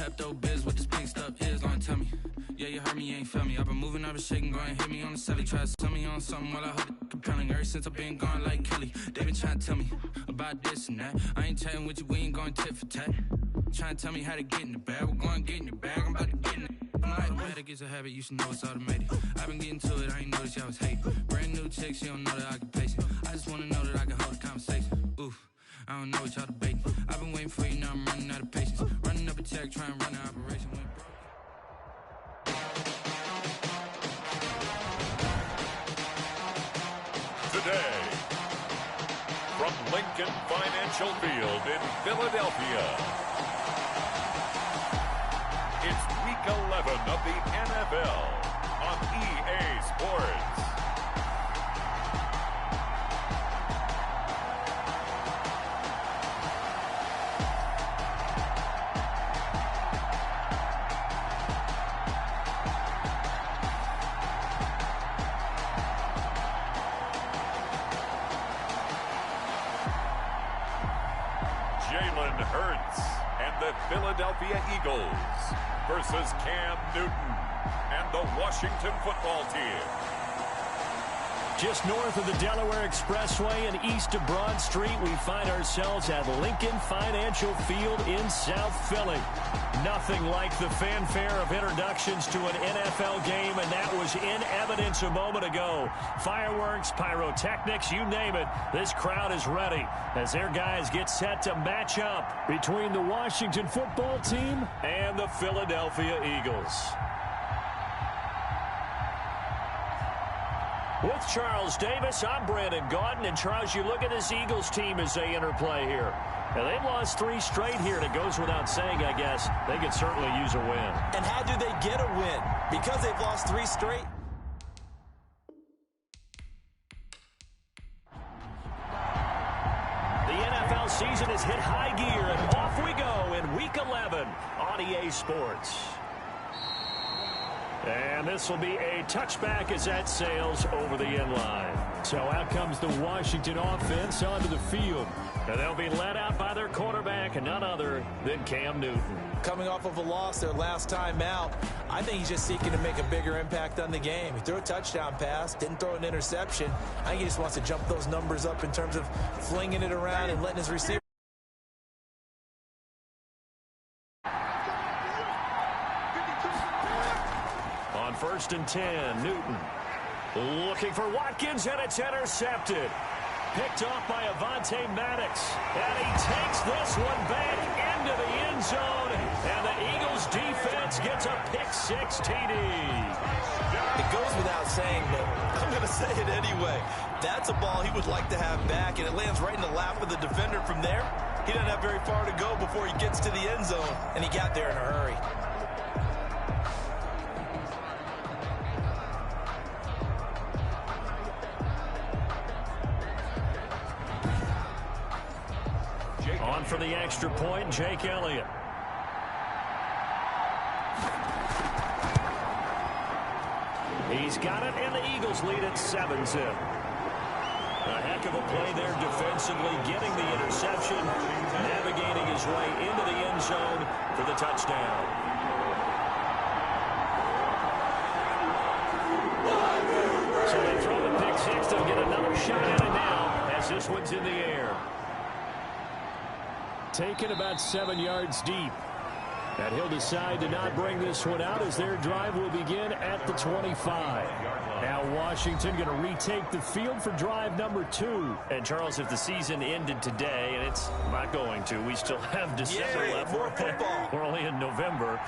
Pepto-Biz, what this pink stuff is, don't tell me. Yeah, you heard me, you ain't felt me. I've been moving, I've been shaking, go and hit me on the celly. Try to sell me on something while I hold it compelling. Ever since I've been gone like Kelly, they been trying to tell me about this and that. I ain't chatting with you, we ain't going tit for tat. Trying to tell me how to get in the bag, we're going to get in the bag, I'm about to get in it. I'm like, automatic is a habit, you should know it's automated. I've been getting to it, I ain't noticed y'all was hating. Brand new chick, she don't know that I can pace it. I just wanna know that I can hold a conversation. Oof, I don't know what y'all debating. I've been waiting for you, now I'm running out of patience. Running up a check, trying to run an operation. Went broke. Today, from Lincoln Financial Field in Philadelphia, it's Week 11 of the NFL on EA Sports. Jalen Hurts and the Philadelphia Eagles versus Cam Newton and the Washington football team. Just north of the Delaware Expressway and east of Broad Street, we find ourselves at Lincoln Financial Field in South Philly. Nothing like the fanfare of introductions to an NFL game, and that was in evidence a moment ago. Fireworks, pyrotechnics, you name it. This crowd is ready as their guys get set to match up between the Washington football team and the Philadelphia Eagles. With Charles Davis, I'm Brandon Gaudin. And Charles, you look at this Eagles team as they interplay here. And they've lost 3 straight here, and it goes without saying, I guess, they could certainly use a win. And how do they get a win? Because they've lost 3 straight. The NFL season has hit high gear, and off we go in Week 11 on EA Sports. And this will be a touchback as that sails over the end line. So out comes the Washington offense onto the field. And they'll be led out by their quarterback, and none other than Cam Newton. Coming off of a loss their last time out, I think he's just seeking to make a bigger impact on the game. He threw a touchdown pass, didn't throw an interception. I think he just wants to jump those numbers up in terms of flinging it around and letting his receiver. On 1st and 10, Newton looking for Watkins, and it's intercepted. Picked off by Avonte Maddox, and he takes this one back into the end zone, and the Eagles defense gets a pick-6 TD. It goes without saying, but I'm going to say it anyway. That's a ball he would like to have back, and it lands right in the lap of the defender from there. He doesn't have very far to go before he gets to the end zone, and he got there in a hurry. On for the extra point, Jake Elliott. He's got it, and the Eagles lead at 7-zip. A heck of a play there defensively, getting the interception, navigating his way into the end zone for the touchdown. So they throw the pick-6. They'll get another shot at it now as this one's in the air. Taken about 7 yards deep. And he'll decide to not bring this one out as their drive will begin at the 25. Now Washington going to retake the field for drive number 2. And Charles, if the season ended today, and it's not going to, we still have December left. More football. We're only in November,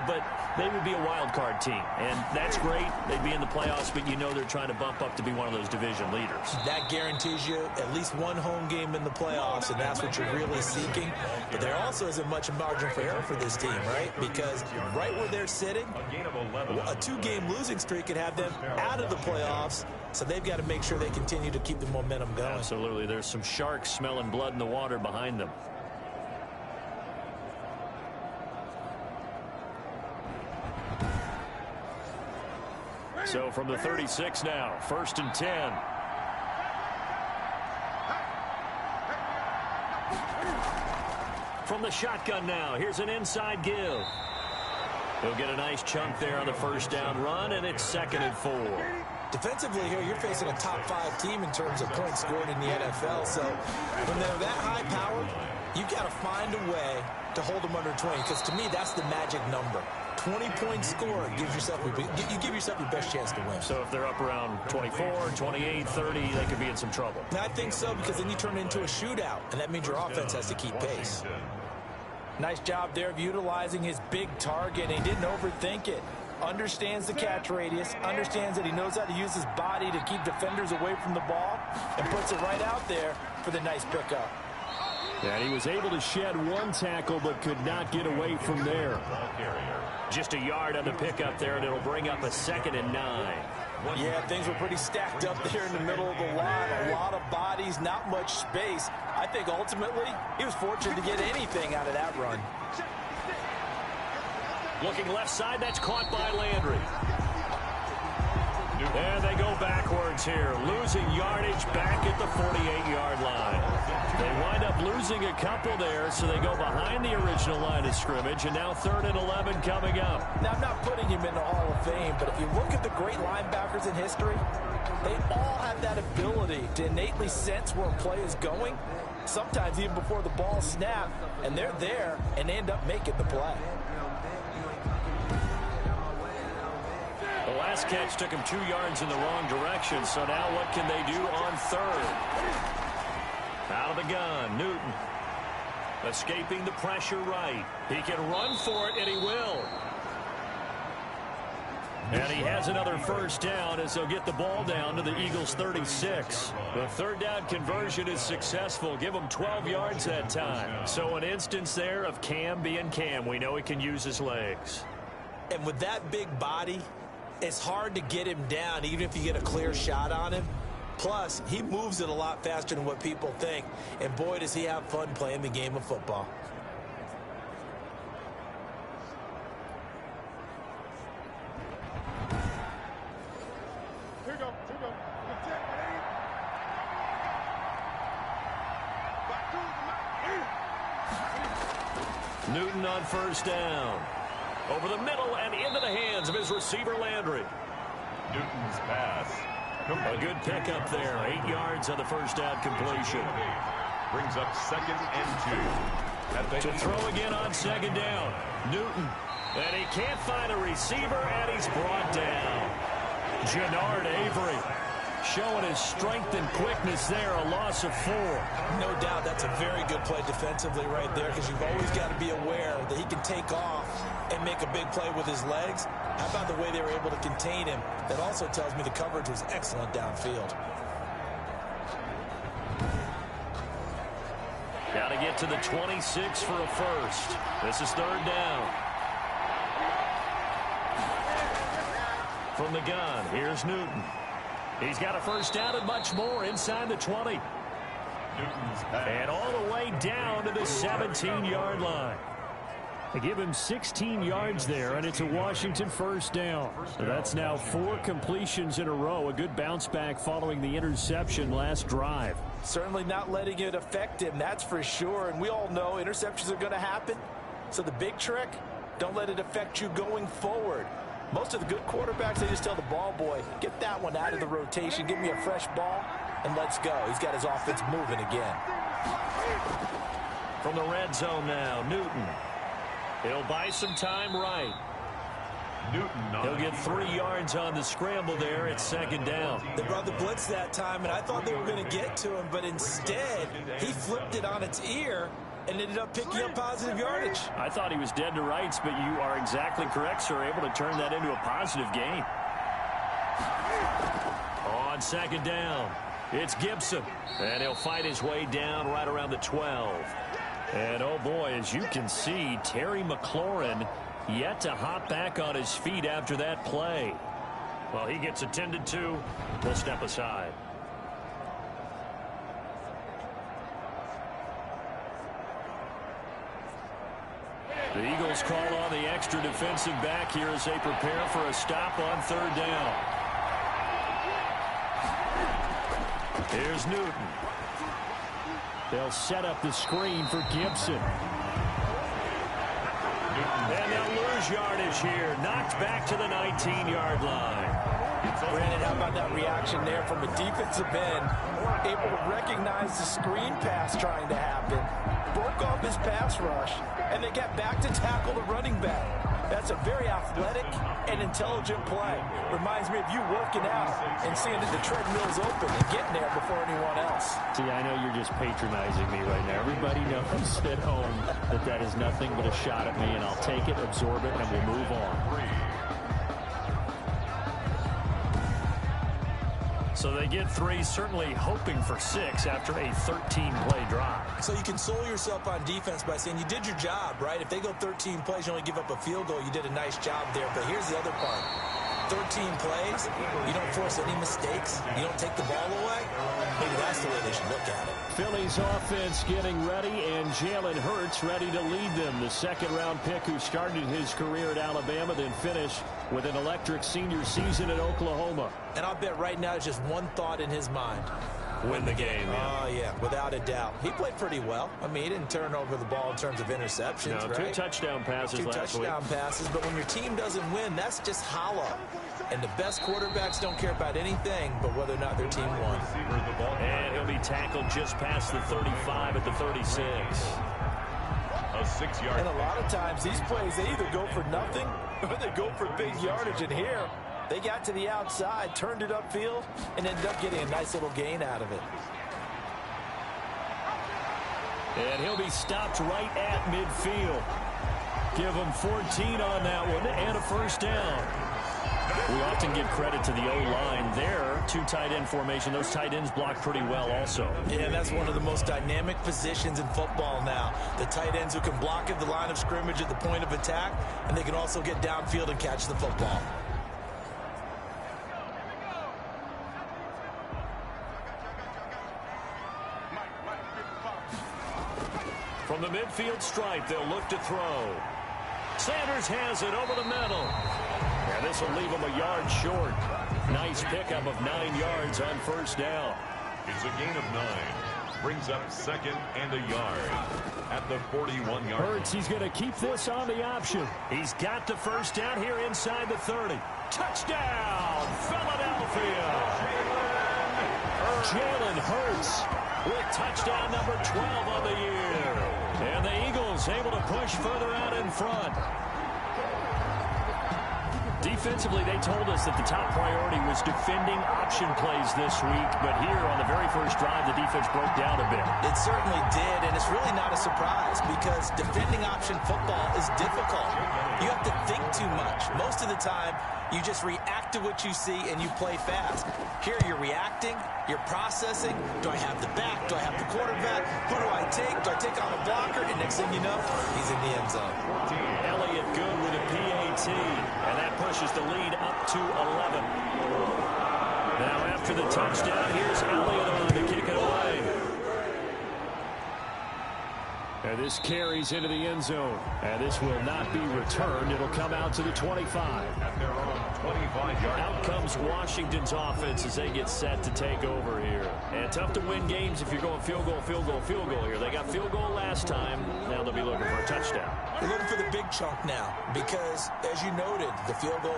but they would be a wild card team, and that's great. They'd be in the playoffs, but you know they're trying to bump up to be one of those division leaders. That guarantees you at least one home game in the playoffs, and that's what you're really seeking. But there also isn't much margin for error for this team, right? Because right where they're sitting, a 2-game losing streak could have them out of the playoffs, so they've got to make sure they continue to keep the momentum going. Absolutely. There's some sharks smelling blood in the water behind them. So from the 36 now, 1st and 10. From the shotgun now, here's an inside give. He'll get a nice chunk there on the first down run, and it's 2nd and 4. Defensively here, you're facing a top 5 team in terms of points scored in the NFL. So when they're that high powered, you got to find a way to hold them under 20. Because to me, that's the magic number. 20-point score gives yourself you give yourself your best chance to win. So if they're up around 24, 28, 30, they could be in some trouble. I think so, because then you turn it into a shootout, and that means your offense has to keep pace. Nice job there of utilizing his big target, and he didn't overthink it. Understands the catch radius, understands that he knows how to use his body to keep defenders away from the ball, and puts it right out there for the nice pickup. And he was able to shed one tackle, but could not get away from there. Just a yard on the pickup there, and it'll bring up a 2nd and 9. Yeah, things were pretty stacked up there in the middle of the line. A lot of bodies, not much space. I think ultimately he was fortunate to get anything out of that run. Looking left side, that's caught by Landry. And they go backwards here, losing yardage back at the 48-yard line. They wind up losing a couple there, so they go behind the original line of scrimmage, and now 3rd and 11 coming up. Now, I'm not putting him in the Hall of Fame, but if you look at the great linebackers in history, they all have that ability to innately sense where a play is going, sometimes even before the ball snaps, and they're there and end up making the play. The last catch took him 2 yards in the wrong direction, so now what can they do on 3rd? Out of the gun, Newton. Escaping the pressure right. He can run for it, and he will. And he has another first down as they'll get the ball down to the Eagles' 36. The 3rd down conversion is successful. Give him 12 yards that time. So an instance there of Cam being Cam. We know he can use his legs. And with that big body, it's hard to get him down, even if you get a clear shot on him. Plus, he moves it a lot faster than what people think. And boy, does he have fun playing the game of football. Here we go. Newton on first down. Over the middle and into the hands of his receiver, Landry. Newton's pass. A good pickup there. 8 yards on the first down completion. Brings up 2nd and 2. To throw again on 2nd down. Newton. And he can't find a receiver, and he's brought down. Jannard Avery showing his strength and quickness there. A loss of 4. No doubt that's a very good play defensively right there, because you've always got to be aware that he can take off and make a big play with his legs. How about the way they were able to contain him? That also tells me the coverage was excellent downfield. Got to get to the 26 for a first. This is 3rd down. From the gun, here's Newton. He's got a first down and much more inside the 20. Newton's pass. And all the way down to the 17-yard line. They give him 16 yards there, and it's a Washington first down. So that's now 4 completions in a row. A good bounce back following the interception last drive. Certainly not letting it affect him, that's for sure. And we all know interceptions are going to happen. So the big trick, don't let it affect you going forward. Most of the good quarterbacks, they just tell the ball boy, get that one out of the rotation, give me a fresh ball, and let's go. He's got his offense moving again. From the red zone now, Newton. He'll buy some time right. Newton. He'll get 3 yards on the scramble there. It's 2nd down. They brought the blitz that time, and I thought they were going to get to him, but instead, he flipped it on its ear and ended up picking up positive yardage. I thought he was dead to rights, but you are exactly correct, sir. Able to turn that into a positive gain. On 2nd down, it's Gibson. And he'll fight his way down right around the 12. And, oh, boy, as you can see, Terry McLaurin yet to hop back on his feet after that play. Well, he gets attended to. We'll step aside. The Eagles call on the extra defensive back here as they prepare for a stop on 3rd down. Here's Newton. They'll set up the screen for Gibson. And they'll lose yardage here. Knocked back to the 19-yard line. Brandon, how about that reaction there from a defensive end? Able to recognize the screen pass trying to happen. Broke off his pass rush, and they get back to tackle the running back. That's a very athletic and intelligent play. Reminds me of you working out and seeing that the treadmill's open and getting there before anyone else. See, I know you're just patronizing me right now. Everybody knows at home that that is nothing but a shot at me, and I'll take it, absorb it, and we'll move on. So they get 3, certainly hoping for 6 after a 13-play drive. So you console yourself on defense by saying you did your job, right? If they go 13 plays, you only give up a field goal, you did a nice job there. But here's the other part. 13 plays, you don't force any mistakes, you don't take the ball away. Maybe that's the way they should look at it. Philly's offense getting ready, and Jalen Hurts ready to lead them. The second-round pick who started his career at Alabama, then finished with an electric senior season at Oklahoma. And I'll bet right now there's just one thought in his mind. Win the game. Oh, yeah, without a doubt. He played pretty well. I mean, he didn't turn over the ball in terms of interceptions, no, right? 2 touchdown passes last week. 2 touchdown passes, but when your team doesn't win, that's just hollow. And the best quarterbacks don't care about anything but whether or not their team won. And he'll be tackled just past the 35 at the 36. A 6-yard. And a lot of times, these plays, they either go for nothing or they go for big yardage. And here, they got to the outside, turned it upfield, and ended up getting a nice little gain out of it. And he'll be stopped right at midfield. Give him 14 on that one and a first down. We often give credit to the O-line there. 2 tight end formation. Those tight ends block pretty well also. Yeah, that's one of the most dynamic positions in football now. The tight ends who can block at the line of scrimmage at the point of attack, and they can also get downfield and catch the football. From the midfield stripe, they'll look to throw. Sanders has it over the middle. And this will leave him a yard short. Nice pickup of 9 yards on first down. It's a gain of 9. Brings up 2nd and a yard at the 41-yard line. Hurts, he's going to keep this on the option. He's got the first down here inside the 30. Touchdown, Philadelphia. Jalen Hurts with touchdown number 12 on the year. And the Eagles able to push further out in front. Defensively, they told us that the top priority was defending option plays this week. But here on the very first drive, the defense broke down a bit. It certainly did, and it's really not a surprise because defending option football is difficult. You have to think too much. Most of the time, you just react to what you see and you play fast. Here, you're reacting, you're processing. Do I have the back? Do I have the quarterback? Who do I take? Do I take on a blocker? And next thing you know, he's in the end zone. Elliott good with a PAT, and that pushes the lead up to 11. Now after the touchdown, here's Elliott on to kick it away. And this carries into the end zone. And this will not be returned. It'll come out to the 25. At their own 25-yard. Out comes Washington's offense as they get set to take over here. And tough to win games if you're going field goal, field goal, field goal here. They got field goal last time. Now they'll be looking for a touchdown. They're looking for the big chunk now because, as you noted, the field goal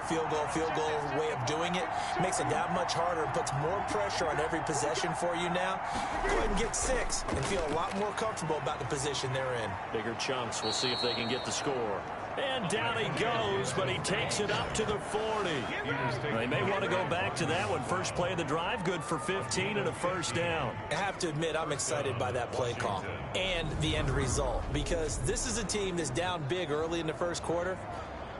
way of doing it makes it that much harder and puts more pressure on every possession for you now. Go ahead and get 6 and feel a lot more comfortable about the position they're in. Bigger chunks. We'll see if they can get the score. And down he goes, but he takes it up to the 40. They may want to go back to that one. First play of the drive, good for 15 and a first down. I have to admit, I'm excited by that play call and the end result because this is a team that's down big early in the first quarter,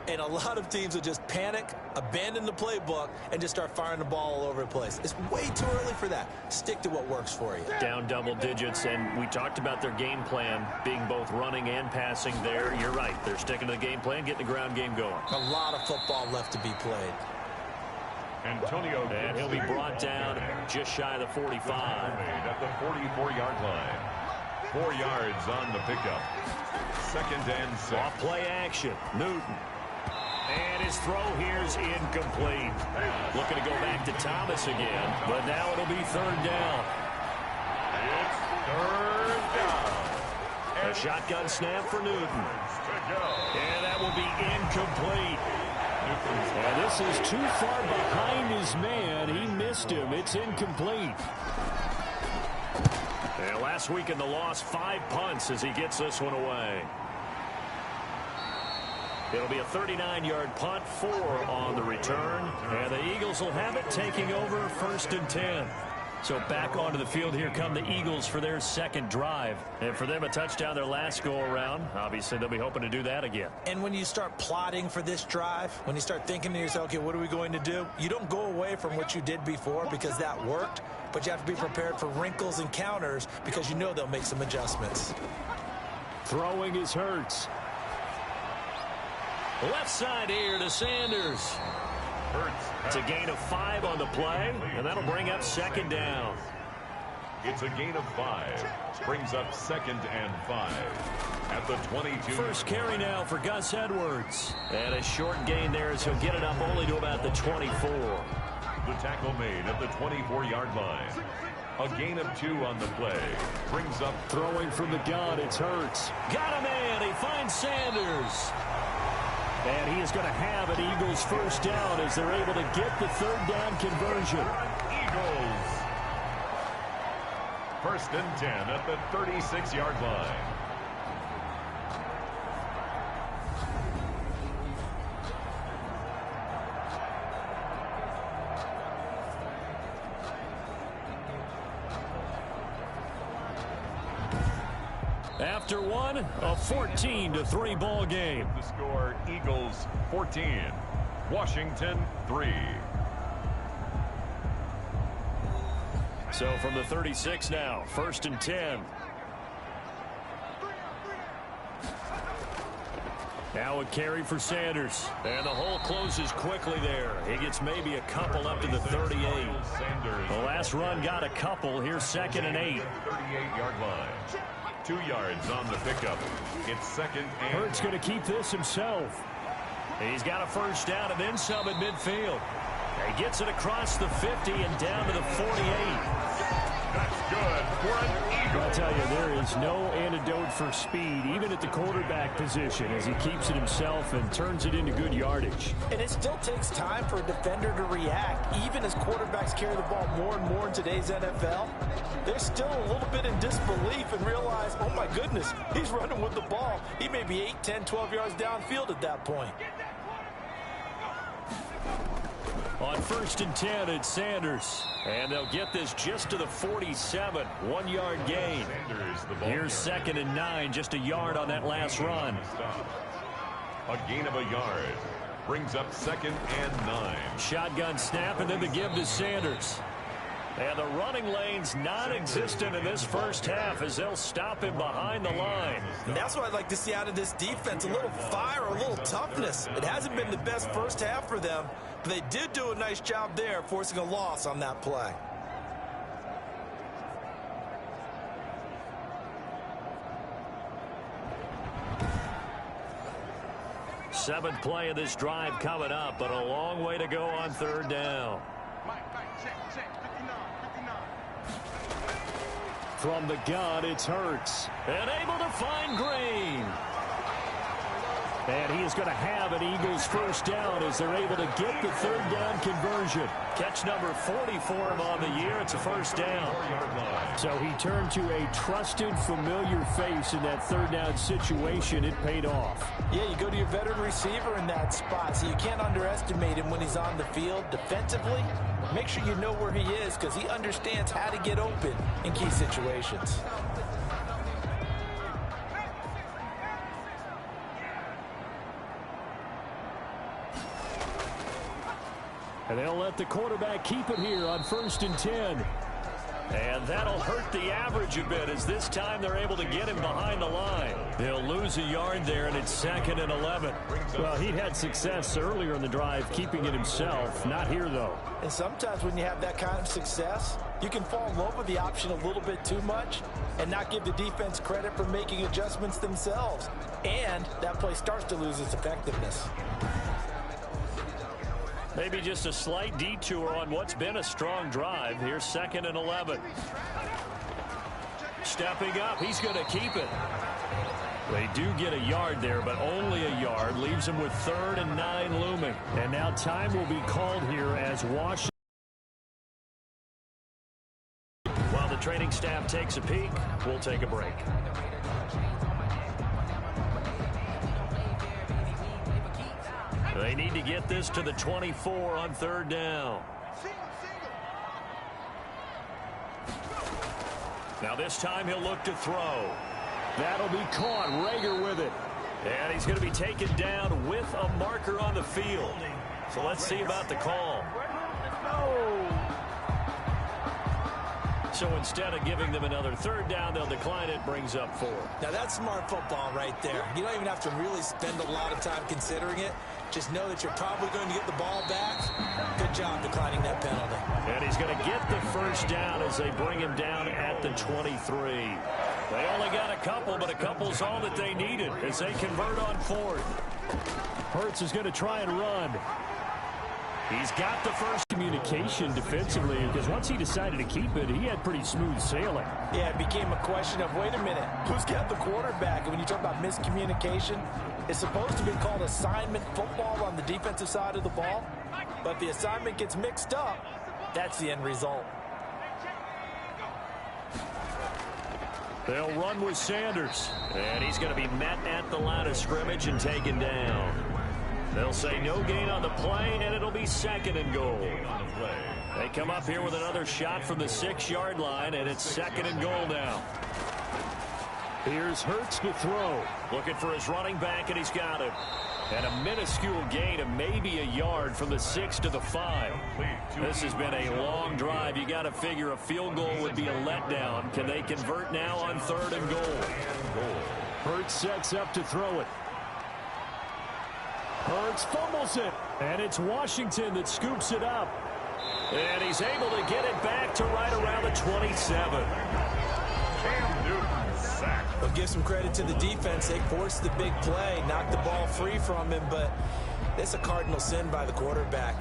and a lot of teams will just panic, abandon the playbook, and just start firing the ball all over the place. It's way too early for that. Stick to what works for you. Down double digits, and we talked about their game plan being both running and passing there. You're right. They're sticking to the game plan, getting the ground game going. A lot of football left to be played. Antonio. And he'll be brought down just shy of the 45. At the 44-yard line. 4 yards on the pickup. 2nd and 6. Off play action. Newton. And his throw here's incomplete. Looking to go back to Thomas again, but now it'll be 3rd down. It's 3rd down. A shotgun snap for Newton. And that will be incomplete. And this is too far behind his man. He missed him. It's incomplete. And last week in the loss, 5 punts as he gets this one away. It'll be a 39-yard punt, 4 on the return. And the Eagles will have it, taking over 1st and 10. So back onto the field here come the Eagles for their second drive. And for them, a touchdown their last go-around. Obviously, they'll be hoping to do that again. And when you start plotting for this drive, when you start thinking to yourself, okay, what are we going to do? You don't go away from what you did before because that worked, but you have to be prepared for wrinkles and counters because you know they'll make some adjustments. Throwing is Hurts. Left side here to Sanders. It's a gain of 5 on the play, and that'll bring up 2nd down. It's a gain of 5. Brings up 2nd and 5 at the 22. First carry now for Gus Edwards. And a short gain there as he'll get it up only to about the 24. The tackle made at the 24-yard line. A gain of 2 on the play. Brings up throwing from the gun. It's Hurts. Got a man. He finds Sanders. And he is going to have an Eagles first down as they're able to get the 3rd down conversion. Eagles. 1st and 10 at the 36-yard line. After one, a 14-3 ball game. The score, Eagles 14, Washington 3. So from the 36 now, 1st and 10. Now a carry for Sanders. And the hole closes quickly there. He gets maybe a couple up to the 38. The last run got a couple. Here's 2nd and 8. 38-yard line. 2 yards on the pickup. It's 2nd and... Hurts going to keep this himself. He's got a first down and then some at midfield. He gets it across the 50 and down to the 48. That's good for an Eagle. I'll tell you, there is no antidote for speed, even at the quarterback position, as he keeps it himself and turns it into good yardage. And it still takes time for a defender to react. Even as quarterbacks carry the ball more and more in today's NFL, they're still a little bit in disbelief and realize, oh my goodness, he's running with the ball. He may be 8, 10, 12 yards downfield at that point. On 1st and 10, it's Sanders. And they'll get this just to the 47. 1-yard gain. Here's 2nd and 9, just a yard on that last run. A gain of a yard. Brings up 2nd and 9. Shotgun snap and then the give to Sanders. And the running lane's non-existent in this first half as they'll stop him behind the line. And that's what I'd like to see out of this defense, a little fire, a little toughness. It hasn't been the best first half for them, but they did do a nice job there, forcing a loss on that play. Seventh play of this drive coming up, but a long way to go on 3rd down. From the gun, it's Hurts. And able to find Green. And he is going to have an Eagles first down as they're able to get the 3rd down conversion. Catch number 40 for him on the year. It's a first down. So he turned to a trusted, familiar face in that 3rd down situation. It paid off. Yeah, you go to your veteran receiver in that spot, so you can't underestimate him when he's on the field defensively. Make sure you know where he is because he understands how to get open in key situations. And they'll let the quarterback keep it here on 1st and 10. And that'll hurt the average a bit as this time they're able to get him behind the line. They'll lose a yard there, and it's 2nd and 11. Well, he'd had success earlier in the drive keeping it himself. Not here, though. And sometimes when you have that kind of success, you can fall in love with the option a little bit too much and not give the defense credit for making adjustments themselves. And that play starts to lose its effectiveness. Maybe just a slight detour on what's been a strong drive. Here's 2nd and 11. Stepping up, he's going to keep it. They do get a yard there, but only a yard. Leaves them with 3rd and 9 looming. And now time will be called here as Washington. While the training staff takes a peek, we'll take a break. They need to get this to the 24 on 3rd down. Now this time he'll look to throw. That'll be caught. Rager with it. And he's going to be taken down with a marker on the field. So let's see about the call. So instead of giving them another 3rd down, they'll decline it. Brings up 4. Now that's smart football right there. You don't even have to really spend a lot of time considering it. Just know that you're probably going to get the ball back. Good job declining that penalty. And he's going to get the 1st down as they bring him down at the 23. They only got a couple, but a couple's all that they needed as they convert on 4th. Hurts is going to try and run. He's got the first communication defensively because once he decided to keep it, he had pretty smooth sailing. Yeah, it became a question of, wait a minute, who's got the quarterback? And when you talk about miscommunication, it's supposed to be called assignment football on the defensive side of the ball. But if the assignment gets mixed up, that's the end result. They'll run with Sanders. And he's going to be met at the line of scrimmage and taken down. They'll say no gain on the play, and it'll be 2nd and goal. They come up here with another shot from the 6-yard line, and it's 2nd and goal now. Here's Hurts to throw. Looking for his running back, and he's got it. And a minuscule gain of maybe a yard from the 6 to the 5. This has been a long drive. You got to figure a field goal would be a letdown. Can they convert now on 3rd and goal? Hurts sets up to throw it. Hurts fumbles it. And it's Washington that scoops it up. And he's able to get it back to right around the 27. Well, give some credit to the defense. They forced the big play, knocked the ball free from him, but it's a cardinal sin by the quarterback.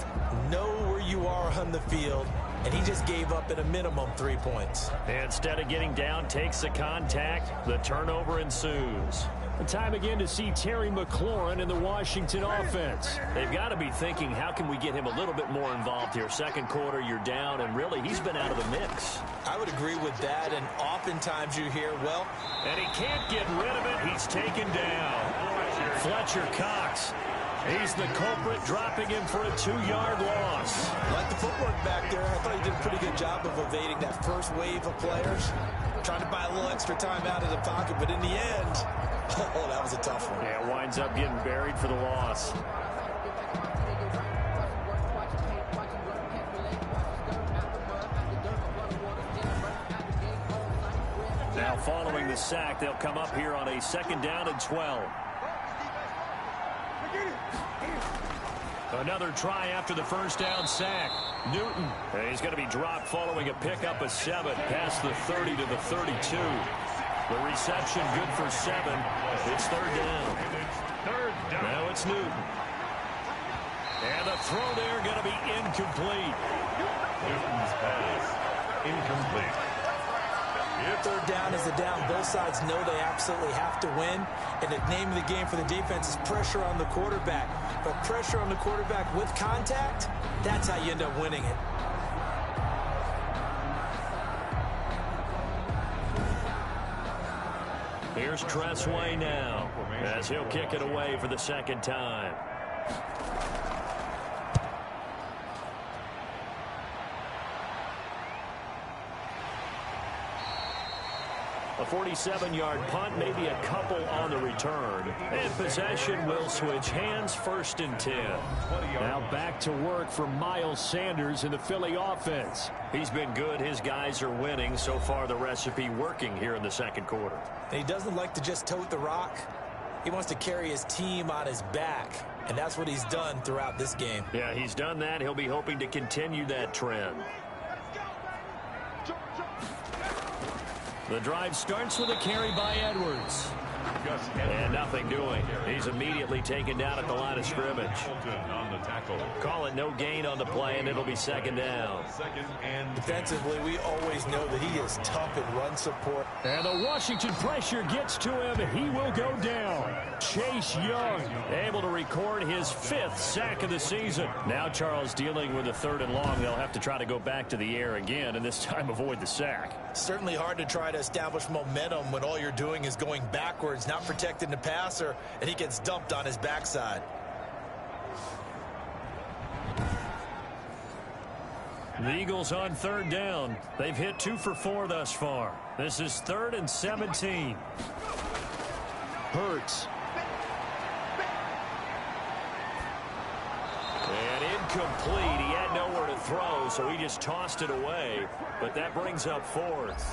Know where you are on the field, and he just gave up at a minimum 3 points. Instead of getting down, takes the contact. The turnover ensues. The time again to see Terry McLaurin in the Washington offense. They've got to be thinking, how can we get him a little bit more involved here? 2nd quarter, you're down, and really, he's been out of the mix. I would agree with that, and oftentimes you hear, well... And he can't get rid of it. He's taken down. Fletcher Cox. He's the culprit, dropping him for a 2-yard loss. Like the footwork back there, I thought he did a pretty good job of evading that first wave of players. Trying to buy a little extra time out of the pocket, but in the end, oh, that was a tough one. Yeah, winds up getting buried for the loss. Now following the sack, they'll come up here on a 2nd down and 12. Another try after the 1st down sack. Newton. And he's going to be dropped following a pickup of 7 past the 30 to the 32. The reception good for 7. It's 3rd down. Now it's Newton. And the throw there going to be incomplete. Newton's pass incomplete. 3rd down is the down. Both sides know they absolutely have to win. And the name of the game for the defense is pressure on the quarterback. But pressure on the quarterback with contact, that's how you end up winning it. Here's Tressway now as he'll kick it away for the 2nd time. A 47-yard punt, maybe a couple on the return. And possession will switch hands, 1st and 10. Now back to work for Miles Sanders in the Philly offense. He's been good. His guys are winning. So far, the recipe working here in the 2nd quarter. And he doesn't like to just tote the rock. He wants to carry his team on his back. And that's what he's done throughout this game. Yeah, he's done that. He'll be hoping to continue that trend. The drive starts with a carry by Edwards. And nothing doing. He's immediately taken down at the line of scrimmage. Call it no gain on the play, and it'll be second down. Defensively, we always know that he is tough in run support. And the Washington pressure gets to him. He will go down. Chase Young able to record his 5th sack of the season. Now Charles dealing with a 3rd and long. They'll have to try to go back to the air again, and this time avoid the sack. Certainly hard to try to establish momentum when all you're doing is going backwards, not protecting the passer, and he gets dumped on his backside. The Eagles on 3rd down. They've hit 2 for 4 thus far. This is 3rd and 17. Hurts. And incomplete. He had nowhere to throw, so he just tossed it away. But that brings up 4th.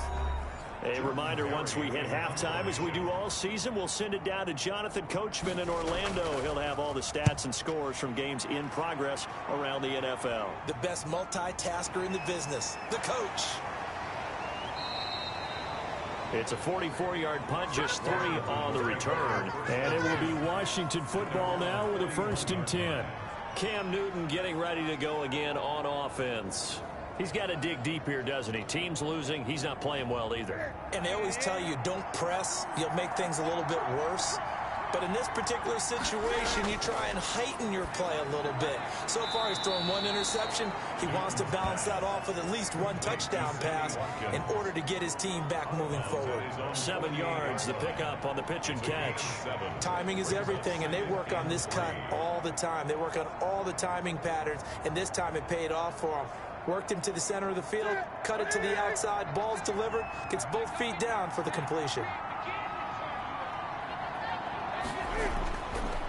A reminder, once we hit halftime, as we do all season, we'll send it down to Jonathan Coachman in Orlando. He'll have all the stats and scores from games in progress around the NFL. The best multitasker in the business, the coach. It's a 44-yard punt, just 3 on the return. And it will be Washington football now with a 1st and 10. Cam Newton getting ready to go again on offense. He's got to dig deep here, doesn't he? Team's losing. He's not playing well either. And they always tell you, don't press. You'll make things a little bit worse. But in this particular situation, you try and heighten your play a little bit. So far, he's thrown 1 interception. He wants to balance that off with at least 1 touchdown pass in order to get his team back moving forward. 7 yards, the pickup on the pitch and catch. Timing is everything, and they work on this cut all the time. They work on all the timing patterns, and this time it paid off for him. Worked him to the center of the field, cut it to the outside, ball's delivered, gets both feet down for the completion.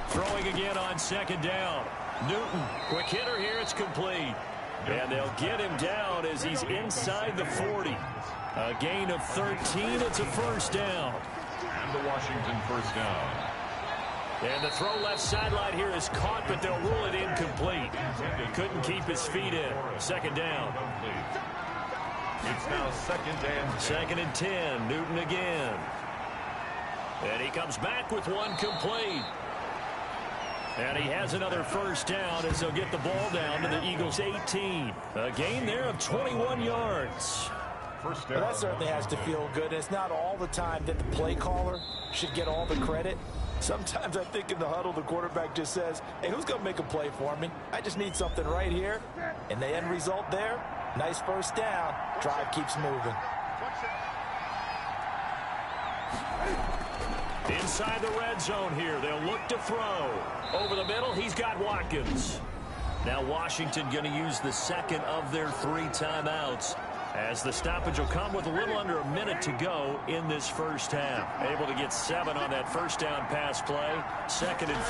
Throwing again on 2nd down. Newton, quick hitter here, it's complete. And they'll get him down as he's inside the 40. A gain of 13, it's a 1st down. And the Washington 1st down. And the throw left sideline here is caught, but they'll rule it incomplete. Couldn't keep his feet in. 2nd down. It's now 2nd and 10. Newton again. And he comes back with 1 complete. And he has another 1st down as they'll get the ball down to the Eagles' 18. A gain there of 21 yards. Well, that certainly has to feel good. And it's not all the time that the play caller should get all the credit. Sometimes I think in the huddle, the quarterback just says, hey, who's going to make a play for me? I just need something right here. And the end result there, nice 1st down. Drive keeps moving. Inside the red zone here, they'll look to throw. Over the middle, he's got Watkins. Now Washington going to use the 2nd of their 3 timeouts, as the stoppage will come with a little under a minute to go in this 1st half. Able to get 7 on that 1st down pass play. 2nd and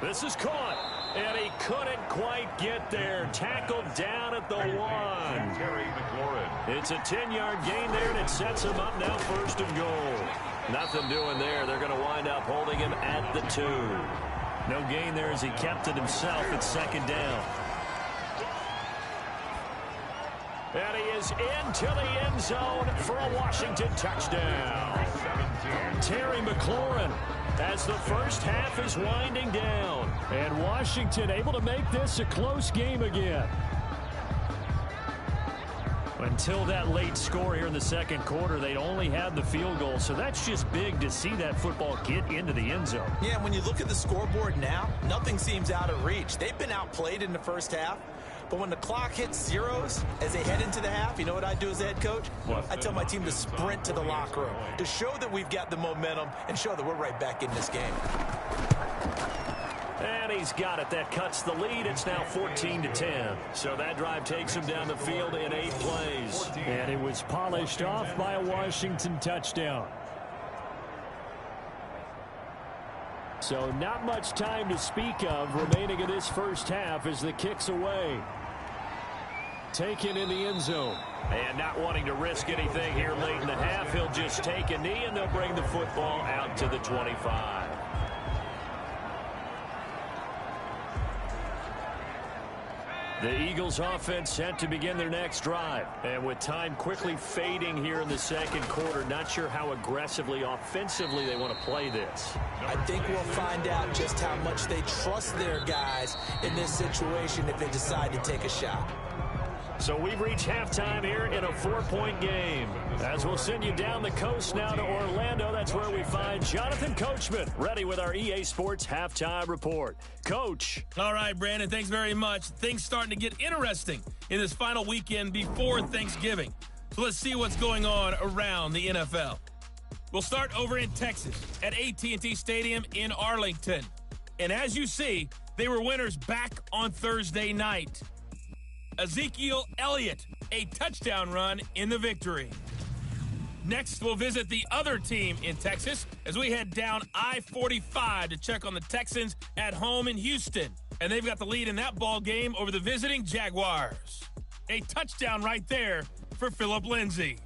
3. This is caught, and he couldn't quite get there. Tackled down at the 1. It's a 10-yard gain there, and it sets him up now 1st and goal. Nothing doing there. They're going to wind up holding him at the 2. No gain there as he kept it himself at 2nd down. And he is into the end zone for a Washington touchdown. Terry McLaurin, as the 1st half is winding down. And Washington able to make this a close game again. Until that late score here in the 2nd quarter, they'd only had the field goal. So that's just big to see that football get into the end zone. Yeah, when you look at the scoreboard now, nothing seems out of reach. They've been outplayed in the 1st half. But when the clock hits zeros as they head into the half, you know what I do as a head coach? What? I tell my team to sprint to the locker room to show that we've got the momentum and show that we're right back in this game. And he's got it. That cuts the lead. It's now 14-10. So that drive takes him down the field in 8 plays. And it was polished off by a Washington touchdown. So not much time to speak of remaining in this 1st half as the kick's away. Taken in the end zone. And not wanting to risk anything here late in the half, he'll just take a knee and they'll bring the football out to the 25. The Eagles offense set to begin their next drive. And with time quickly fading here in the second quarter, not sure how aggressively, offensively they want to play this. I think we'll find out just how much they trust their guys in this situation if they decide to take a shot. So we've reached halftime here in a 4-point game. As we'll send you down the coast now to Orlando, that's where we find Jonathan Coachman, ready with our EA Sports Halftime Report. Coach. All right, Brandon, thanks very much. Things starting to get interesting in this final weekend before Thanksgiving. So let's see what's going on around the NFL. We'll start over in Texas at AT&T Stadium in Arlington. And as you see, they were winners back on Thursday night. Ezekiel Elliott, a touchdown run in the victory. Next, we'll visit the other team in Texas as we head down I-45 to check on the Texans at home in Houston. And they've got the lead in that ball game over the visiting Jaguars. A touchdown right there for Phillip Lindsay.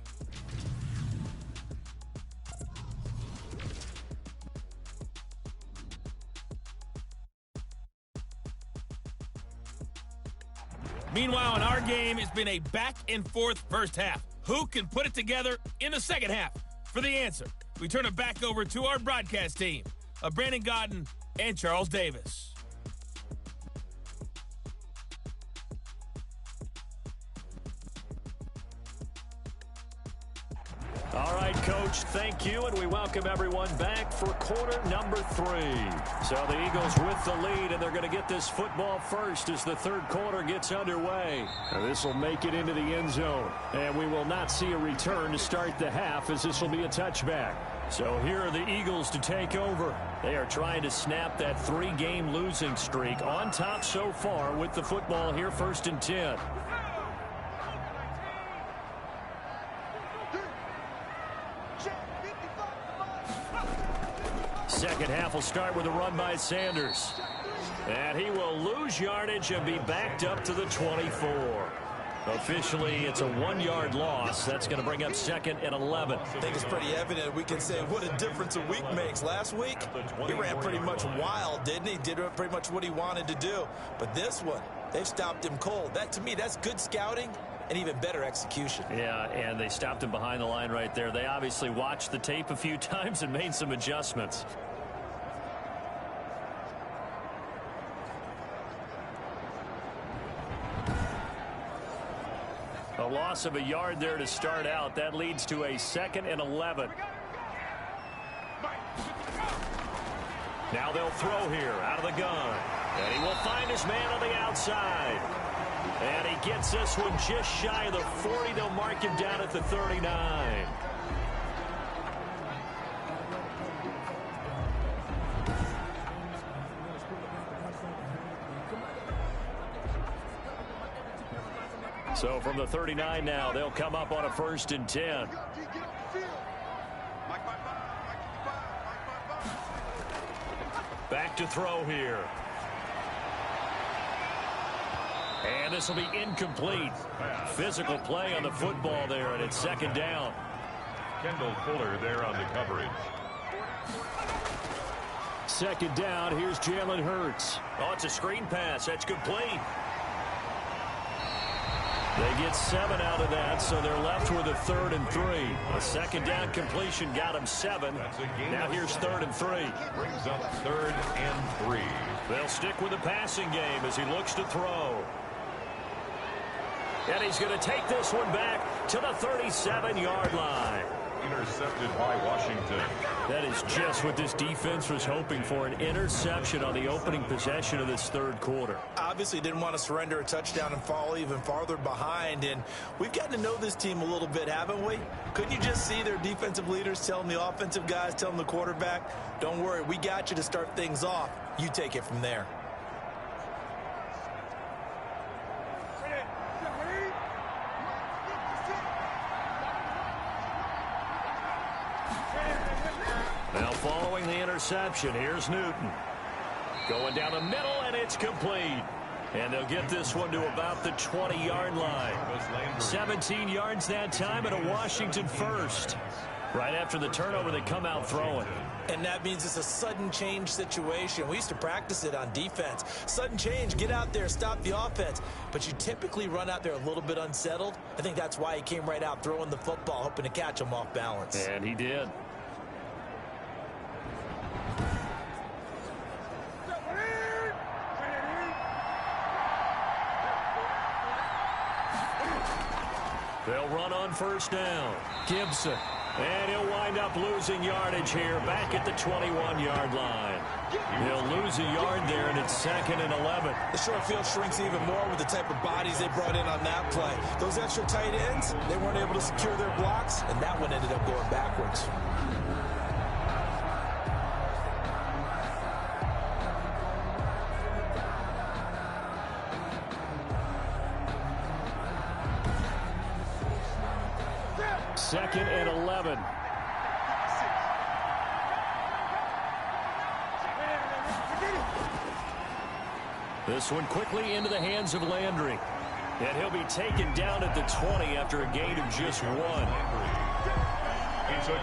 Meanwhile, in our game, it's been a back-and-forth first half. Who can put it together in the second half? For the answer, we turn it back over to our broadcast team of Brandon Godden and Charles Davis. All right, Coach, thank you, and we welcome everyone back for quarter number 3. So the Eagles with the lead, and they're going to get this football first as the third quarter gets underway. This will make it into the end zone, and we will not see a return to start the half as this will be a touchback. So here are the Eagles to take over. They are trying to snap that 3-game losing streak on top so far with the football here, 1st and 10. Second half will start with a run by Sanders. And he will lose yardage and be backed up to the 24. Officially, it's a 1-yard loss. That's going to bring up 2nd and 11. I think it's pretty evident. We can say what a difference a week makes. Last week, he ran pretty much wild, didn't he? Did pretty much what he wanted to do. But this one, they've stopped him cold. That, to me, that's good scouting and even better execution. Yeah, and they stopped him behind the line right there. They obviously watched the tape a few times and made some adjustments. A loss of a yard there to start out. That leads to a 2nd and 11. Now they'll throw here out of the gun. And he will find his man on the outside. And he gets this one just shy of the 40. They'll mark him down at the 39. So from the 39 now, they'll come up on a 1st and 10. Back to throw here. And this will be incomplete. Physical play on the football there, and it's 2nd down. Kendall Fuller there on the coverage. 2nd down, here's Jalen Hurts. Oh, it's a screen pass. That's complete. They get 7 out of that, so they're left with a 3rd and 3. A 2nd down completion got them 7. Now here's 3rd and 3. Brings up 3rd and 3. They'll stick with the passing game as he looks to throw. And he's going to take this one back to the 37-yard line. Intercepted by Washington. That is just what this defense was hoping for, an interception on the opening possession of this third quarter. Obviously didn't want to surrender a touchdown and fall even farther behind, and we've gotten to know this team a little bit, haven't we? Couldn't you just see their defensive leaders telling the offensive guys, telling the quarterback, don't worry, we got you to start things off. You take it from there. Now following the interception, here's Newton. Going down the middle, and it's complete. And they'll get this one to about the 20-yard line. 17 yards that time, and a Washington first. Right after the turnover, they come out throwing. And that means it's a sudden change situation. We used to practice it on defense. Sudden change, get out there, stop the offense. But you typically run out there a little bit unsettled. I think that's why he came right out throwing the football, hoping to catch him off balance. And he did. They'll run on first down. Gibson. And he'll wind up losing yardage here back at the 21-yard line. He'll lose a yard there, and it's 2nd and 11. The short field shrinks even more with the type of bodies they brought in on that play. Those extra tight ends, they weren't able to secure their blocks, and that one ended up going backwards. Second and 11. This one quickly into the hands of Landry. And he'll be taken down at the 20 after a gain of just 1.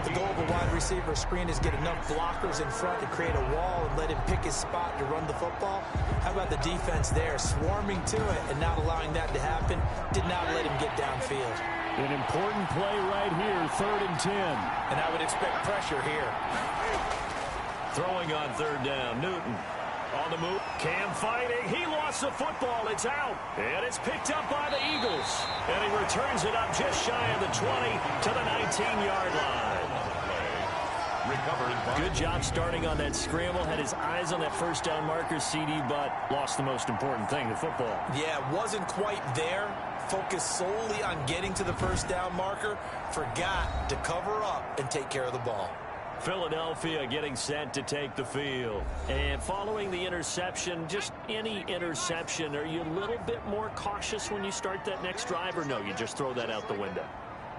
The goal of a wide receiver screen is get enough blockers in front to create a wall and let him pick his spot to run the football. How about the defense there, swarming to it and not allowing that to happen? Did not let him get downfield. An important play right here, 3rd and 10. And I would expect pressure here. Throwing on 3rd down, Newton. On the move, Cam fighting. He lost the football. It's out. And it's picked up by the Eagles. And he returns it up just shy of the 20 to the 19-yard line. Good job starting on that scramble. Had his eyes on that first down marker, CD, but lost the most important thing, the football. Yeah, wasn't quite there. Focused solely on getting to the first down marker. Forgot to cover up and take care of the ball. Philadelphia getting set to take the field. And following the interception, just any interception, are you a little bit more cautious when you start that next drive, or no, you just throw that out the window?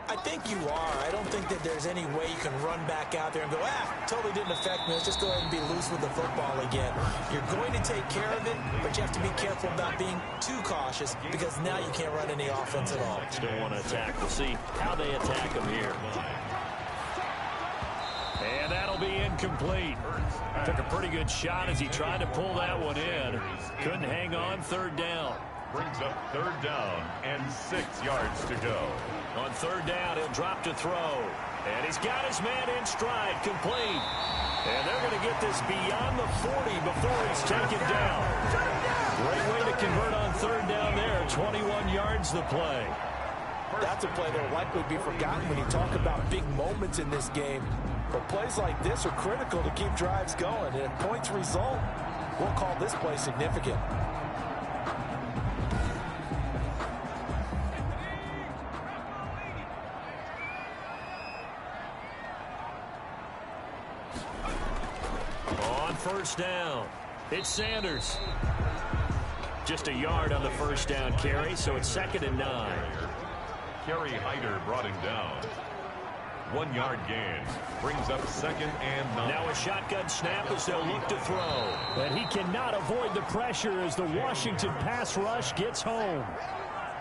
I think you are. I don't think that there's any way you can run back out there and go, totally didn't affect me. Let's just go ahead and be loose with the football again. You're going to take care of it, but you have to be careful about being too cautious because now you can't run any offense at all. Still want to attack. We'll see how they attack him here. And that'll be incomplete. Took a pretty good shot as he tried to pull that one in. Couldn't hang on. 3rd down. Brings up 3rd down and 6 yards to go. On 3rd down, he'll drop to throw. And he's got his man in stride, complete. And they're going to get this beyond the 40 before he's taken down. Great way to convert on 3rd down there. 21 yards the play. That's a play that will likely be forgotten when you talk about big moments in this game. But plays like this are critical to keep drives going. And if points result, we'll call this play significant. On first down, it's Sanders. Just a yard on the first down carry, so it's 2nd and 9. Kerry Hyder brought him down. 1 yard gain. Brings up 2nd and 9. Now a shotgun snap as they'll look to throw. And he cannot avoid the pressure as the Washington pass rush gets home.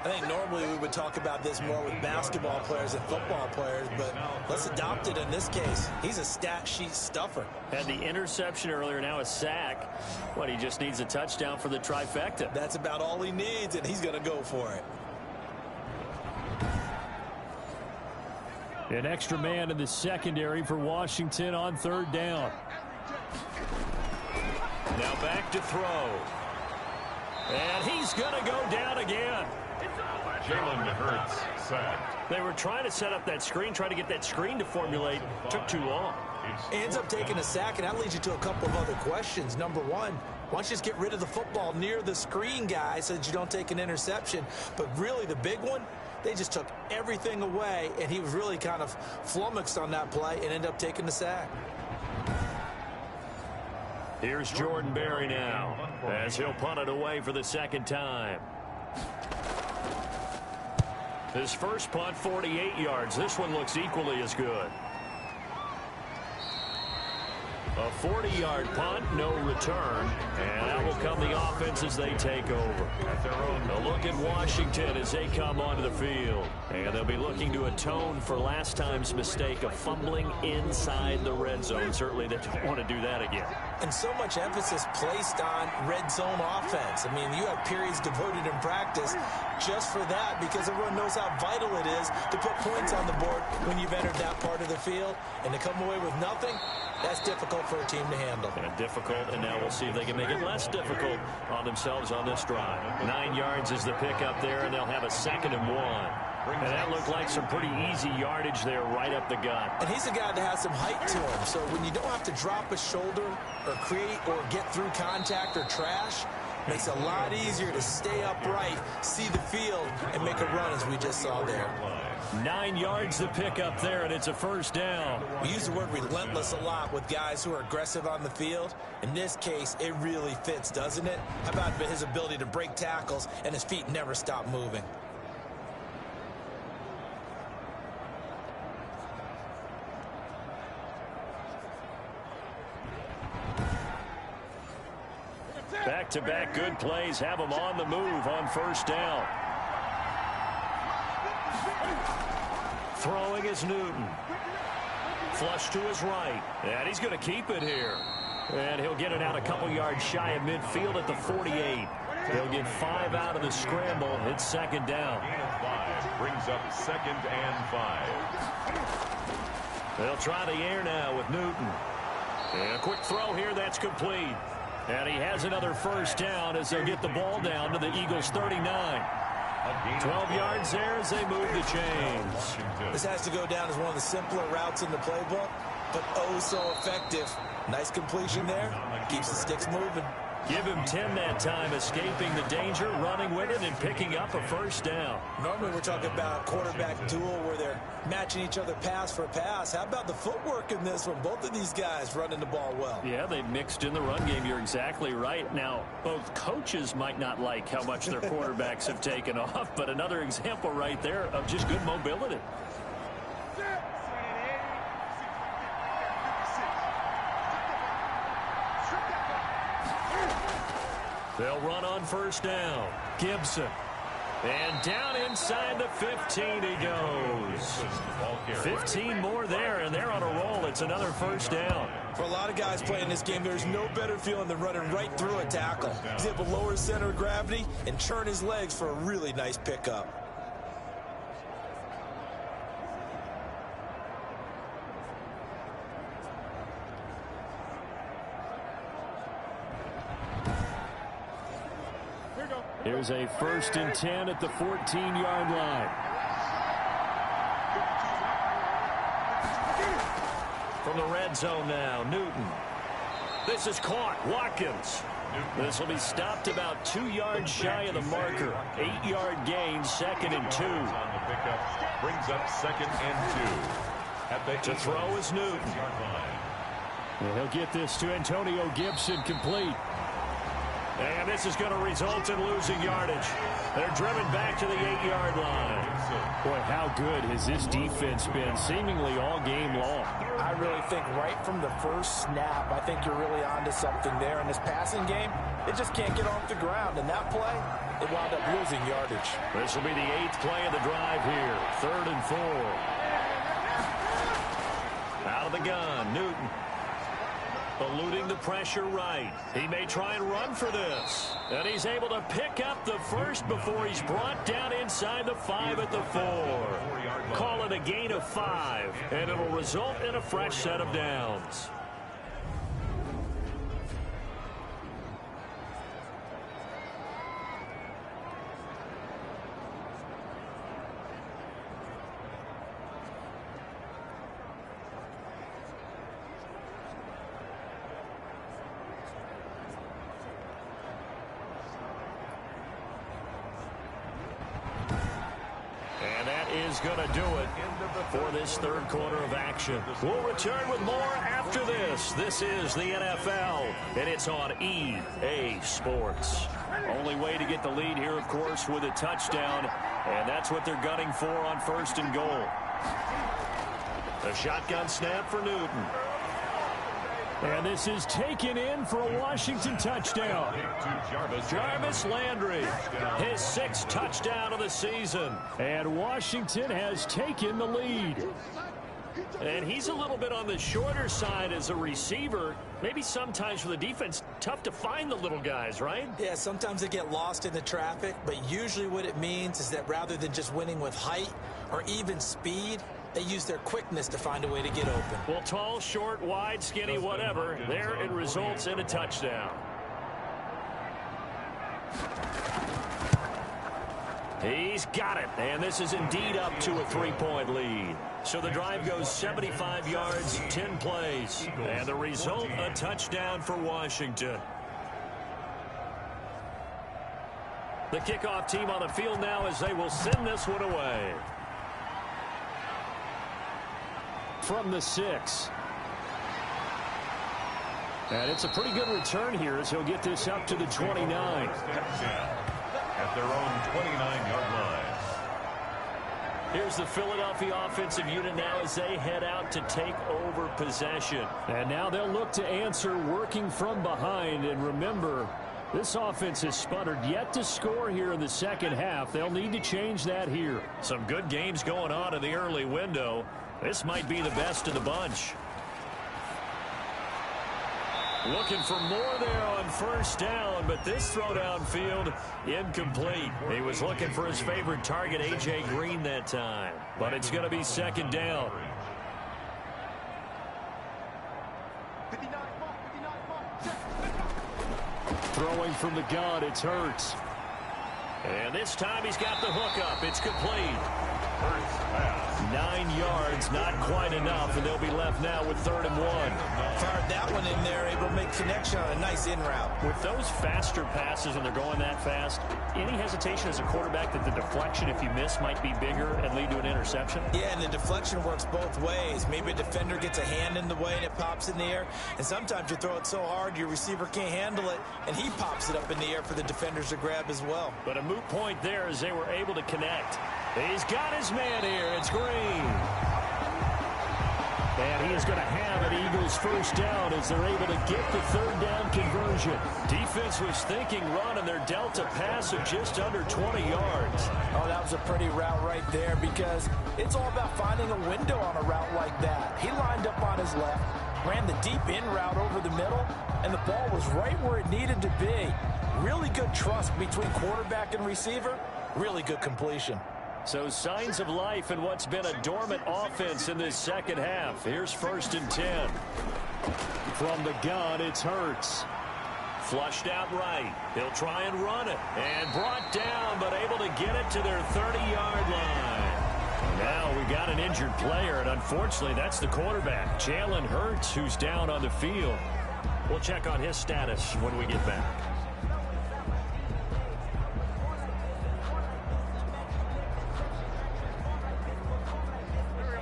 I think normally we would talk about this more with basketball players and football players, but let's adopt it in this case. He's a stat sheet stuffer. Had the interception earlier, now a sack. What, he just needs a touchdown for the trifecta. That's about all he needs, and he's going to go for it. An extra man in the secondary for Washington on 3rd down. Now back to throw. And he's going to go down again. Jalen Hurts sacked. They were trying to set up that screen, trying to get that screen to formulate. Took too long. Ends up taking a sack, and that leads you to a couple of other questions. Number one, why don't you just get rid of the football near the screen guy so that you don't take an interception? But really the big one, they just took everything away, and he was really kind of flummoxed on that play and ended up taking the sack. Here's Jordan Berry now as he'll punt it away for the 2nd time. His first punt, 48 yards. This one looks equally as good. A 40-yard punt, no return, and that will come the offense as they take over. A look at Washington as they come onto the field, and they'll be looking to atone for last time's mistake of fumbling inside the red zone. Certainly they don't want to do that again. And so much emphasis placed on red zone offense. I mean, you have periods devoted in practice just for that because everyone knows how vital it is to put points on the board when you've entered that part of the field. And to come away with nothing, that's difficult for a team to handle. And difficult, and now we'll see if they can make it less difficult on themselves on this drive. 9 yards is the pickup there, and they'll have a 2nd and 1. And that looked like some pretty easy yardage there right up the gut. And he's a guy that has some height to him, so when you don't have to drop a shoulder or create or get through contact or trash, makes it a lot easier to stay upright, see the field, and make a run as we just saw there. 9 yards to pick up there, and it's a 1st down. We use the word relentless a lot with guys who are aggressive on the field. In this case, it really fits, doesn't it? How about his ability to break tackles and his feet never stop moving? Back-to-back good plays have them on the move on 1st down. Throwing is Newton. Flush to his right. And he's going to keep it here. And he'll get it out a couple yards shy of midfield at the 48. He'll get 5 out of the scramble. It's 2nd down. Gain of 5 brings up 2nd and 5. They'll try the air now with Newton. And a quick throw here. That's complete. And he has another 1st down as they'll get the ball down to the Eagles' 39. 12 yards there as they move the chains. This has to go down as one of the simpler routes in the playbook, but oh so effective. Nice completion there. Keeps the sticks moving. Give him 10 that time, escaping the danger, running with it, and picking up a 1st down. Normally we're talking about a quarterback duel where they're matching each other pass for pass. How about the footwork in this one? Both of these guys running the ball well. Yeah, they mixed in the run game. You're exactly right. Now, both coaches might not like how much their quarterbacks have taken off, but another example right there of just good mobility. They'll run on 1st down. Gibson. And down inside the 15 he goes. 15 more there, and they're on a roll. It's another 1st down. For a lot of guys playing this game, there's no better feeling than running right through a tackle. He's able to lower his center of gravity and turn his legs for a really nice pickup. Here's a 1st and 10 at the 14-yard line. From the red zone now, Newton. This is caught. Watkins. This will be stopped about 2 yards shy of the marker. 8-yard gain, 2nd and 2. On the pickup brings up 2nd and 2. At the to throw is Newton. And he'll get this to Antonio Gibson complete. And this is going to result in losing yardage. They're driven back to the 8-yard line. Boy, how good has this defense been seemingly all game long? I really think right from the first snap, I think you're really onto something there. In this passing game, it just can't get off the ground. And that play, it wound up losing yardage. This will be the 8th play of the drive here. 3rd and 4. Out of the gun, Newton. Eluding the pressure right. He may try and run for this. And he's able to pick up the 1st before he's brought down inside the 5 at the 4. Call it a gain of 5, and it'll result in a fresh set of downs. Is going to do it for this 3rd quarter of action. We'll return with more after this. This is the NFL, and it's on EA Sports. Only way to get the lead here, of course, with a touchdown, and that's what they're gunning for on 1st and goal. The shotgun snap for Newton. And this is taken in for a Washington touchdown. Jarvis Landry, his 6th touchdown of the season. And Washington has taken the lead. And he's a little bit on the shorter side as a receiver. Maybe sometimes for the defense, tough to find the little guys, right? Yeah, sometimes they get lost in the traffic, but usually what it means is that rather than just winning with height or even speed, they use their quickness to find a way to get open. Well, tall, short, wide, skinny, whatever, there it results in a touchdown. He's got it, and this is indeed up to a 3-point lead. So the drive goes 75 yards, 10 plays, and the result, a touchdown for Washington. The kickoff team on the field now as they will send this one away. From the 6. And it's a pretty good return here as he'll get this up to the 29. At their own 29-yard line. Here's the Philadelphia offensive unit now as they head out to take over possession. And now they'll look to answer working from behind. And remember, this offense has sputtered yet to score here in the second half. They'll need to change that here. Some good games going on in the early window. This might be the best of the bunch. Looking for more there on first down, but this throw downfield incomplete. He was looking for his favorite target, A.J. Green, that time. But it's going to be second down. Throwing from the gun, it's Hurts. And this time he's got the hook up. It's complete. 9 yards, not quite enough, and they'll be left now with 3rd and 1. Fired that one in there, able to make connection on a nice in route. With those faster passes and they're going that fast, any hesitation as a quarterback that the deflection, if you miss, might be bigger and lead to an interception? Yeah, and the deflection works both ways. Maybe a defender gets a hand in the way and it pops in the air, and sometimes you throw it so hard your receiver can't handle it, and he pops it up in the air for the defenders to grab as well. But a moot point there as they were able to connect. He's got his man here. It's Green. And he is going to have an Eagles first down as they're able to get the 3rd down conversion. Defense was thinking run, and they're dealt a pass of just under 20 yards. Oh, that was a pretty route right there because it's all about finding a window on a route like that. He lined up on his left, ran the deep in route over the middle, and the ball was right where it needed to be. Really good trust between quarterback and receiver. Really good completion. So signs of life in what's been a dormant offense in this second half. Here's 1st and 10. From the gun, it's Hurts. Flushed out right. He'll try and run it. And brought down, but able to get it to their 30-yard line. Now we got an injured player, and unfortunately that's the quarterback, Jalen Hurts, who's down on the field. We'll check on his status when we get back.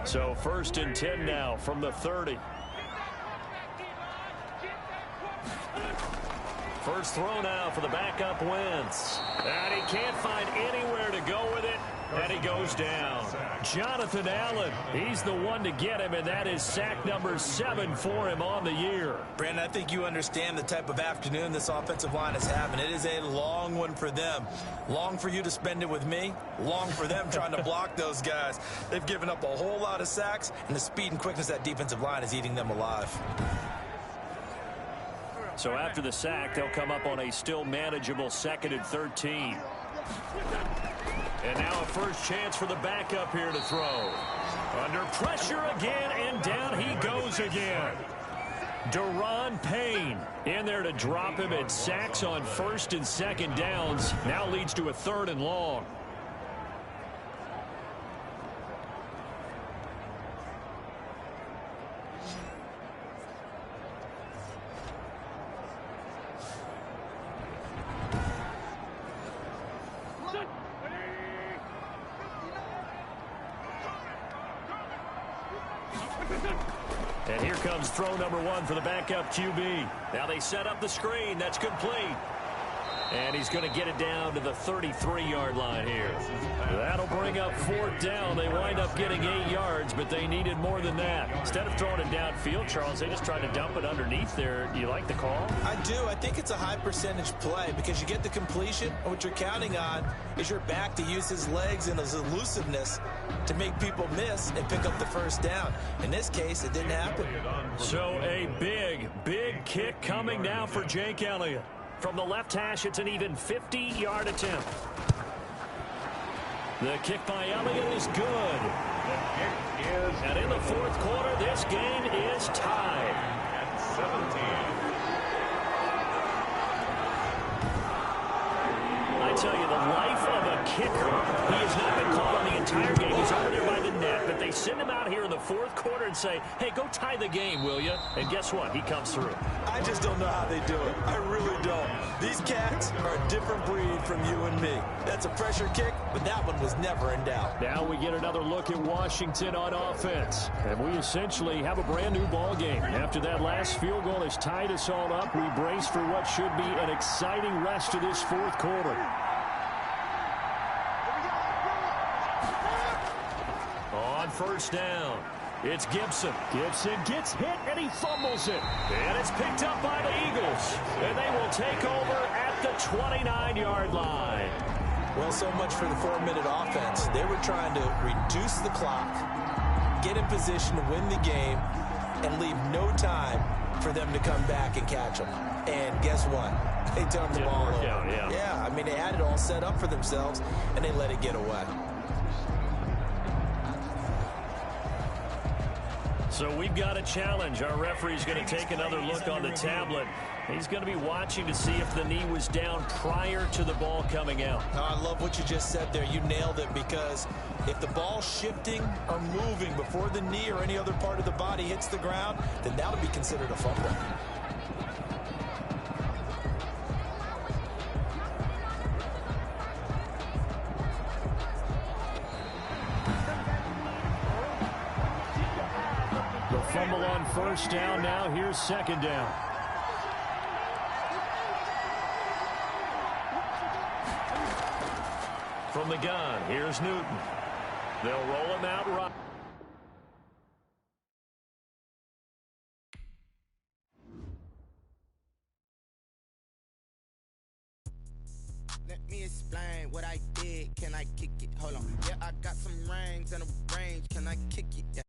So 1st and 10 now from the 30. First throw now for the backup Wentz. And he can't find anywhere to go with it. And he goes down. Jonathan Allen, he's the one to get him, and that is sack number 7 for him on the year. Brandon, I think you understand the type of afternoon this offensive line is having. It is a long one for them. Long for you to spend it with me. Long for them trying to block those guys. They've given up a whole lot of sacks, and the speed and quickness of that defensive line is eating them alive. So after the sack, they'll come up on a still manageable 2nd and 13. And now a first chance for the backup here to throw. Under pressure again, and down he goes again. Deron Payne in there to drop him at sacks on 1st and 2nd downs. Now leads to a 3rd and long. And here comes throw number 1 for the backup QB. Now they set up the screen. That's complete. And he's going to get it down to the 33-yard line here. That'll bring up 4th down. They wind up getting 8 yards, but they needed more than that. Instead of throwing it downfield, Charles, they just tried to dump it underneath there. Do you like the call? I do. I think it's a high percentage play because you get the completion, and what you're counting on is your back to use his legs and his elusiveness to make people miss and pick up the 1st down. In this case, it didn't happen. So a big, big kick coming now for Jake Elliott. From the left hash, it's an even 50-yard attempt. The kick by Elliott is good. And in the 4th quarter, this game is tied. At 17. I tell you, the life of a kicker. He has not been called on the entire game. He's over there by the net, but they send him out here in the 4th quarter and say, hey, go tie the game, will you? And guess what? He comes through. I just don't know how they do it. I really don't. These cats are a different breed from you and me. That's a pressure kick, but that one was never in doubt. Now we get another look at Washington on offense. And we essentially have a brand new ball game. After that last field goal has tied us all up, we brace for what should be an exciting rest of this 4th quarter. On 1st down, it's Gibson. Gibson gets hit, and he fumbles it. And it's picked up by the Eagles. And they will take over at the 29-yard line. Well, so much for the 4-minute offense. They were trying to reduce the clock, get in position to win the game, and leave no time for them to come back and catch them. And guess what? They turned the ball over. Yeah, I mean, they had it all set up for themselves, and they let it get away. So we've got a challenge. Our referee's going to take another look on the tablet. He's going to be watching to see if the knee was down prior to the ball coming out. I love what you just said there. You nailed it, because if the ball's shifting or moving before the knee or any other part of the body hits the ground, then that'll be considered a fumble. Fumble on 1st down. Now here's 2nd down. From the gun, here's Newton. They'll roll him out right. Let me explain what I did. Can I kick it? Hold on. Yeah, I got some rings and a range. Can I kick it? Yeah.